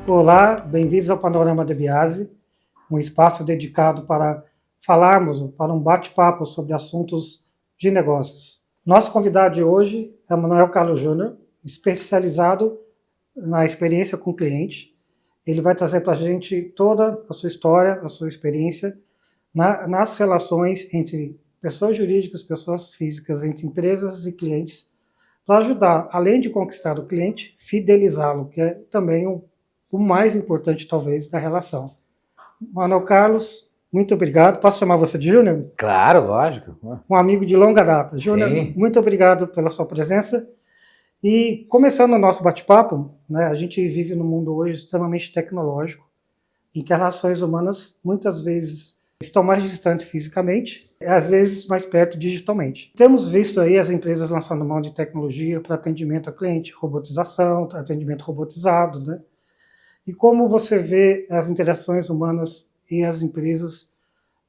Olá, bem-vindos ao Panorama de Biase, um espaço dedicado para falarmos, para um bate-papo sobre assuntos de negócios. Nosso convidado de hoje é Manuel Carlos Júnior, especializado na experiência com o cliente. Ele vai trazer para a gente toda a sua história, a sua experiência nas relações entre pessoas jurídicas, pessoas físicas, entre empresas e clientes, para ajudar, além de conquistar o cliente, fidelizá-lo, que é também o mais importante, talvez, da relação. Manuel Carlos, muito obrigado. Posso chamar você de Júnior? Claro, lógico. Um amigo de longa data. Júnior, muito obrigado pela sua presença. E começando o nosso bate-papo, né, a gente vive num mundo hoje extremamente tecnológico, em que as relações humanas muitas vezes estão mais distantes fisicamente, às vezes mais perto digitalmente. Temos visto aí as empresas lançando mão de tecnologia para atendimento a cliente, robotização, atendimento robotizado, né? E como você vê as interações humanas e as empresas,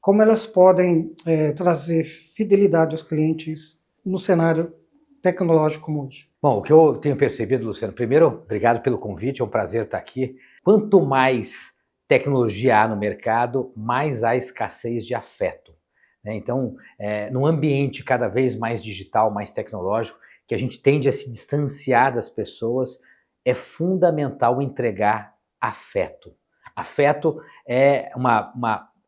como elas podem trazer fidelidade aos clientes no cenário tecnológico como hoje? Bom, o que eu tenho percebido, Luciano, primeiro, obrigado pelo convite, é um prazer estar aqui. Quanto mais tecnologia há no mercado, mais há escassez de afeto, né? Então, num ambiente cada vez mais digital, mais tecnológico, que a gente tende a se distanciar das pessoas, é fundamental entregar afeto. Afeto é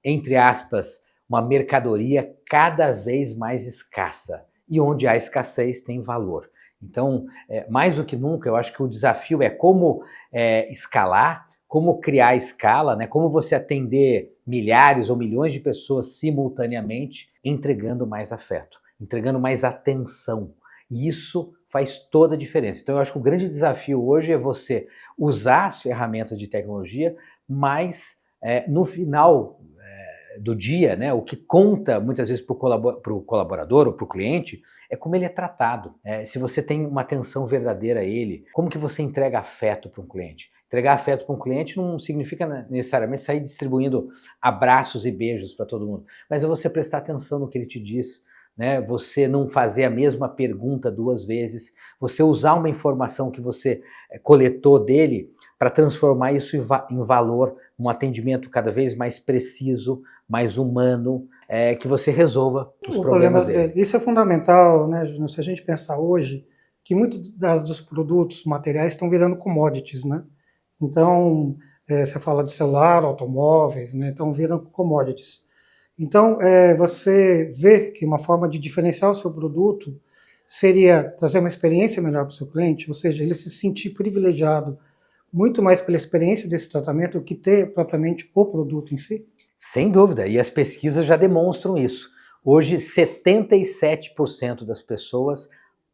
entre aspas, uma mercadoria cada vez mais escassa. E onde há escassez tem valor. Então, mais do que nunca, eu acho que o desafio é como escalar, como criar escala, né? Como você atender milhares ou milhões de pessoas simultaneamente, entregando mais afeto, entregando mais atenção. E isso faz toda a diferença. Então, eu acho que o grande desafio hoje é você usar as ferramentas de tecnologia, mas no final do dia, né, o que conta muitas vezes para o colaborador ou para o cliente é como ele é tratado. Se você tem uma atenção verdadeira a ele, como que você entrega afeto para um cliente? Entregar afeto para um cliente não significa necessariamente sair distribuindo abraços e beijos para todo mundo, mas é você prestar atenção no que ele te diz, né? Você não fazer a mesma pergunta duas vezes, você usar uma informação que você coletou dele para transformar isso em valor, um atendimento cada vez mais preciso, mais humano, que você resolva os problemas dele. Isso é fundamental, né, Júnior? Se a gente pensar hoje que muitos dos produtos materiais estão virando commodities, né? Então, você fala de celular, automóveis, né? Estão virando commodities. Então, você vê que uma forma de diferenciar o seu produto seria trazer uma experiência melhor para o seu cliente, ou seja, ele se sentir privilegiado muito mais pela experiência desse tratamento do que ter propriamente o produto em si? Sem dúvida, e as pesquisas já demonstram isso. Hoje, 77% das pessoas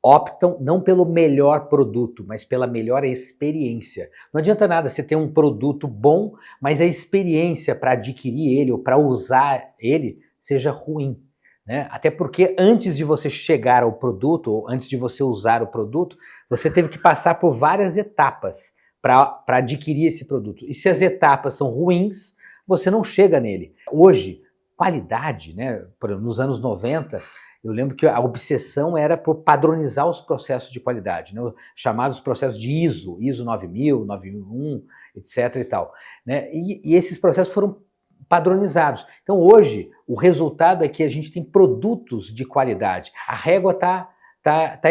optam não pelo melhor produto, mas pela melhor experiência. Não adianta nada você ter um produto bom, mas a experiência para adquirir ele ou para usar ele seja ruim, né? Até porque antes de você chegar ao produto, ou antes de você usar o produto, você teve que passar por várias etapas para adquirir esse produto. E se as etapas são ruins, você não chega nele. Hoje, qualidade, né? Nos anos 90, eu lembro que a obsessão era por padronizar os processos de qualidade, né? Chamados processos de ISO 9000, 9001, etc. e tal, né? E esses processos foram padronizados. Então hoje, o resultado é que a gente tem produtos de qualidade. A régua tá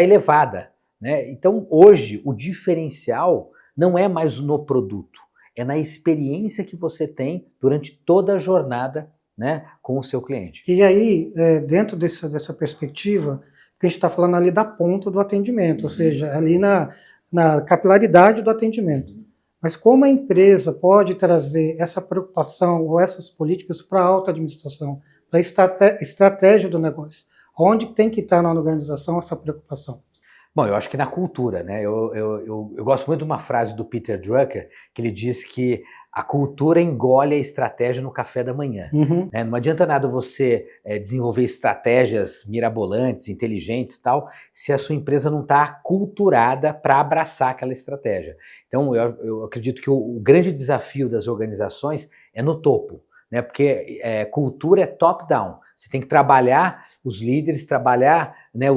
elevada, né? Então hoje, o diferencial não é mais no produto, é na experiência que você tem durante toda a jornada, né, com o seu cliente. E aí, dentro dessa perspectiva, que a gente está falando ali da ponta do atendimento, ou seja, ali na capilaridade do atendimento. Mas como a empresa pode trazer essa preocupação ou essas políticas para a alta administração, para a estratégia do negócio? Onde tem que estar na organização essa preocupação? Bom, eu acho que na cultura, né? Eu gosto muito de uma frase do Peter Drucker, que ele diz que a cultura engole a estratégia no café da manhã. Uhum. Né? Não adianta nada você desenvolver estratégias mirabolantes, inteligentes e tal, se a sua empresa não está aculturada para abraçar aquela estratégia. Então, eu acredito que o grande desafio das organizações é no topo, né? Porque cultura é top-down. Você tem que trabalhar os líderes, trabalhar, né,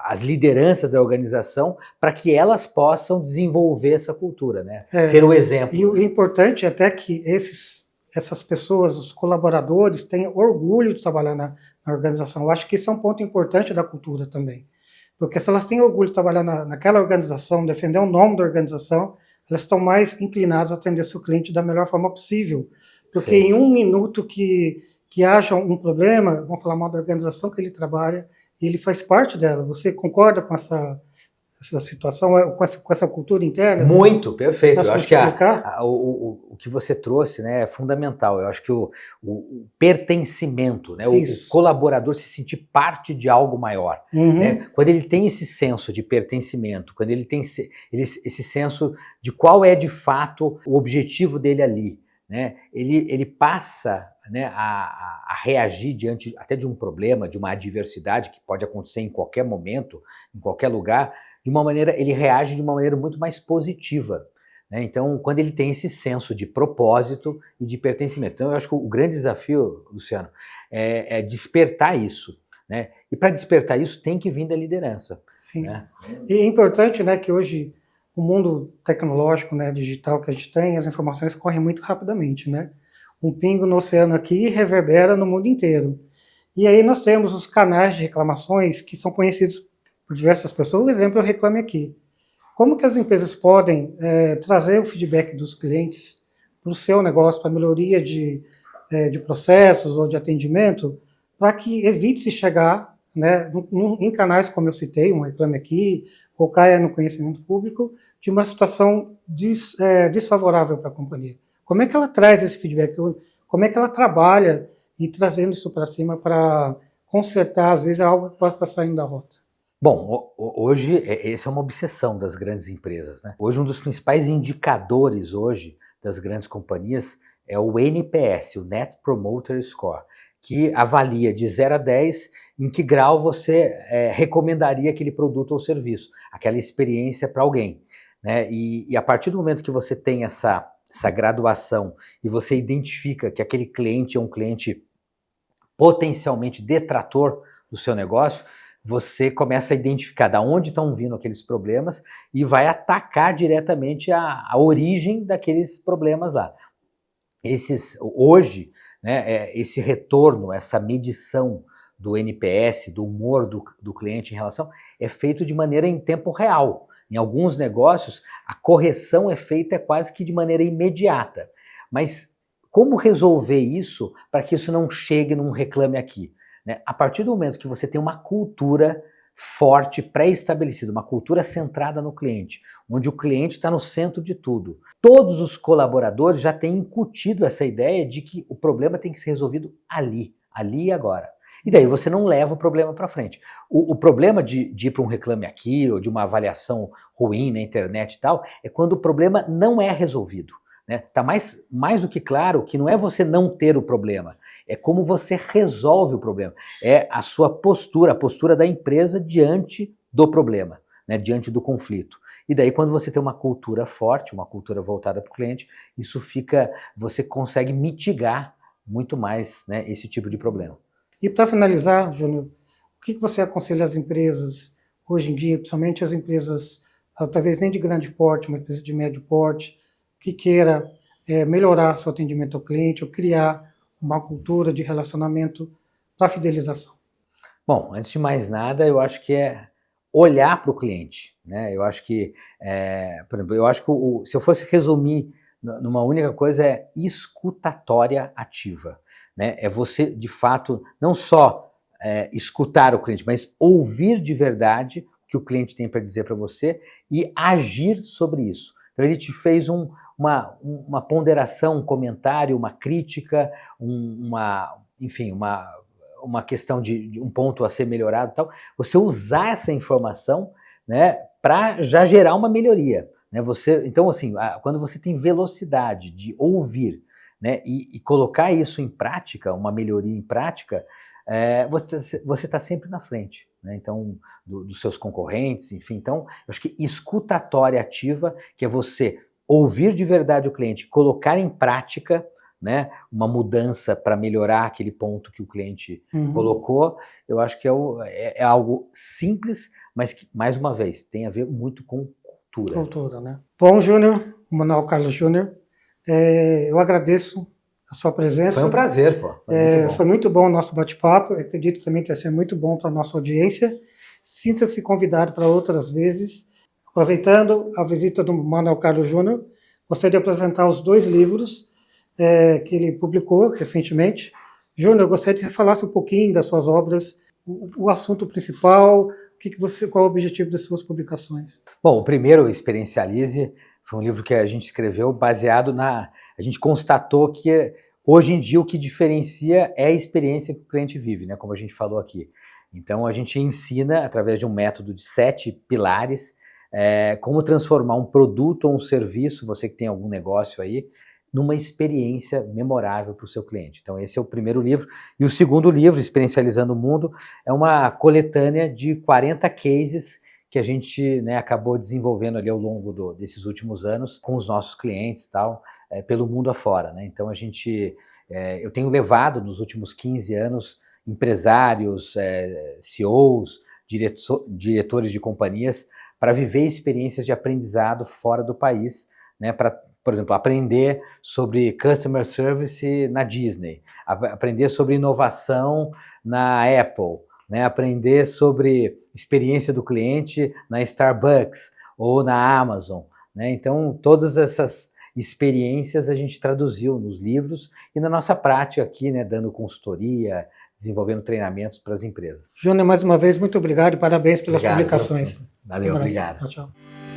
as lideranças da organização para que elas possam desenvolver essa cultura, né? Ser o exemplo. E o importante é até que essas pessoas, os colaboradores, tenham orgulho de trabalhar na organização. Eu acho que isso é um ponto importante da cultura também. Porque se elas têm orgulho de trabalhar naquela organização, defender o nome da organização, elas estão mais inclinadas a atender seu cliente da melhor forma possível. Porque em um minuto que haja um problema, vão falar mal da organização que ele trabalha, e ele faz parte dela. Você concorda com essa situação, com essa cultura interna? Muito, perfeito. Eu acho que o que você trouxe, né, é fundamental. Eu acho que o pertencimento, né, o colaborador se sentir parte de algo maior. Né? Quando ele tem esse senso de pertencimento, quando ele tem esse senso de qual é de fato o objetivo dele ali, né, ele passa, né, a reagir diante até de um problema, de uma adversidade que pode acontecer em qualquer momento, em qualquer lugar, ele reage de uma maneira muito mais positiva. Né? Então, quando ele tem esse senso de propósito e de pertencimento. Então, eu acho que o grande desafio, Luciano, é despertar isso. Né? E para despertar isso tem que vir da liderança. Sim. Né? E é importante, né, que hoje o mundo tecnológico, né, digital que a gente tem, as informações correm muito rapidamente, né? Um pingo no oceano aqui reverbera no mundo inteiro. E aí nós temos os canais de reclamações que são conhecidos por diversas pessoas. O exemplo é o Reclame Aqui. Como que as empresas podem trazer o feedback dos clientes para o seu negócio, para a melhoria de processos ou de atendimento, para que evite-se chegar, né, em canais como eu citei, um Reclame Aqui, ou caia no conhecimento público, de uma situação desfavorável para a companhia? Como é que ela traz esse feedback? Como é que ela trabalha e trazendo isso para cima para consertar, às vezes, algo que possa estar saindo da rota? Bom, hoje, essa é uma obsessão das grandes empresas. Né? Hoje, um dos principais indicadores hoje das grandes companhias é o NPS, o Net Promoter Score, que avalia de 0 a 10 em que grau você recomendaria aquele produto ou serviço, aquela experiência para alguém. Né? E a partir do momento que você tem essa graduação e você identifica que aquele cliente é um cliente potencialmente detrator do seu negócio, você começa a identificar de onde estão vindo aqueles problemas e vai atacar diretamente a origem daqueles problemas lá. Hoje, né, esse retorno, essa medição do NPS, do humor do cliente em relação, é feito de maneira em tempo real. Em alguns negócios, a correção é feita quase que de maneira imediata. Mas como resolver isso para que isso não chegue num Reclame Aqui? Né? A partir do momento que você tem uma cultura forte, pré-estabelecida, uma cultura centrada no cliente, onde o cliente está no centro de tudo. Todos os colaboradores já têm incutido essa ideia de que o problema tem que ser resolvido ali e agora. E daí você não leva o problema para frente. O problema de ir para um Reclame Aqui ou de uma avaliação ruim na internet e tal, é quando o problema não é resolvido. Tá mais do que claro que não é você não ter o problema, é como você resolve o problema. É a sua postura, a postura da empresa diante do problema, né, diante do conflito. E daí quando você tem uma cultura forte, uma cultura voltada para o cliente, você consegue mitigar muito mais, né, esse tipo de problema. E para finalizar, Júnior, o que você aconselha às empresas hoje em dia, principalmente as empresas, talvez nem de grande porte, mas empresas de médio porte, que queira melhorar seu atendimento ao cliente ou criar uma cultura de relacionamento para fidelização? Bom, antes de mais nada, eu acho que é olhar para o cliente. Né? Eu acho que, por exemplo, se eu fosse resumir numa única coisa, é escutatória ativa. Né? É você, de fato, não só escutar o cliente, mas ouvir de verdade o que o cliente tem para dizer para você e agir sobre isso. Então, ele te fez uma ponderação, um comentário, uma crítica, enfim, uma questão de um ponto a ser melhorado e tal. Você usar essa informação, né, para já gerar uma melhoria. Né? Então, assim, quando você tem velocidade de ouvir, né, e colocar isso em prática, uma melhoria em prática, você está sempre na frente, né? Então, dos seus concorrentes, enfim. Então, eu acho que escutatória ativa, que é você ouvir de verdade o cliente, colocar em prática, né, uma mudança para melhorar aquele ponto que o cliente Uhum. colocou, eu acho que é algo simples, mas que, mais uma vez, tem a ver muito com cultura. Cultura, né? Bom, Júnior, Manuel Carlos Júnior, eu agradeço a sua presença. Foi um prazer, pô. Foi muito bom o nosso bate-papo. Eu acredito que também vai ser muito bom para a nossa audiência. Sinta-se convidado para outras vezes. Aproveitando a visita do Manuel Carlos Júnior, gostaria de apresentar os 2 livros que ele publicou recentemente. Júnior, eu gostaria que você falasse um pouquinho das suas obras, o assunto principal, qual é o objetivo das suas publicações. Bom, o primeiro, Experiencialize, foi um livro que a gente escreveu baseado A gente constatou que hoje em dia o que diferencia é a experiência que o cliente vive, né? Como a gente falou aqui. Então a gente ensina, através de um método de 7 pilares, como transformar um produto ou um serviço, você que tem algum negócio aí, numa experiência memorável para o seu cliente. Então esse é o primeiro livro. E o segundo livro, Experiencializando o Mundo, é uma coletânea de 40 cases que a gente, né, acabou desenvolvendo ali ao longo desses últimos anos com os nossos clientes e tal, pelo mundo afora, né? Então eu tenho levado nos últimos 15 anos empresários, CEOs, diretores de companhias para viver experiências de aprendizado fora do país, né, para, por exemplo, aprender sobre customer service na Disney, aprender sobre inovação na Apple, né, aprender sobre experiência do cliente na Starbucks ou na Amazon, né? Então, todas essas experiências a gente traduziu nos livros e na nossa prática aqui, né, dando consultoria, desenvolvendo treinamentos para as empresas. Júnior, mais uma vez, muito obrigado e parabéns pelas Obrigado, publicações. valeu, obrigado. Tchau, tchau.